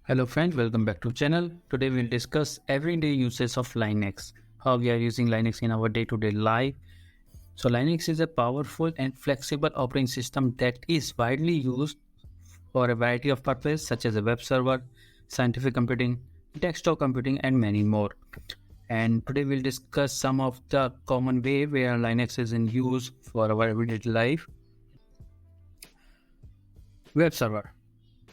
Hello friends, welcome back to channel. Today we'll discuss everyday uses of Linux, how we are using Linux in our day-to-day life. So Linux is a powerful and flexible operating system that is widely used for a variety of purposes such as a web server, scientific computing, desktop computing and many more. And today we'll discuss some of the common way where Linux is in use for our everyday life. Web server.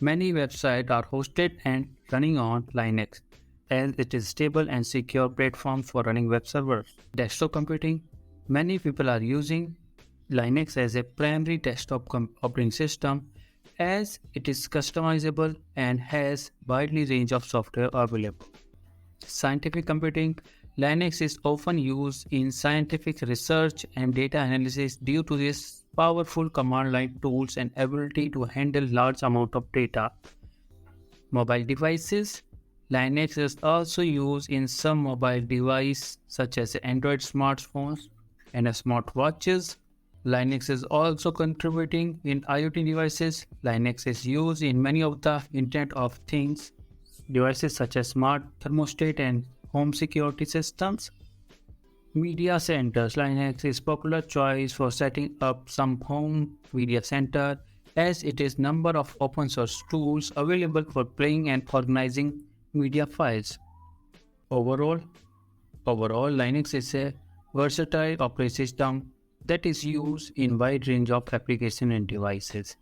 Many websites are hosted and running on Linux, as it is a stable and secure platform for running web servers. Desktop computing. Many people are using Linux as a primary desktop operating system as it is customizable and has widely range of software available. Scientific computing. Linux is often used in scientific research and data analysis due to its powerful command line tools and ability to handle large amount of data. Mobile devices. Linux is also used in some mobile devices such as Android smartphones and smartwatches. Linux is also contributing in IoT devices. Linux is used in many of the Internet of Things devices such as smart thermostat and home security systems. Media centers. Linux is popular choice for setting up some home media center as it is number of open source tools available for playing and organizing media files. Overall, Overall, Linux is a versatile operating system that is used in wide range of applications and devices.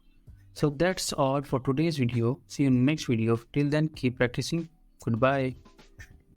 So that's all for today's video. See you in the next video. Till then, keep practicing. Goodbye.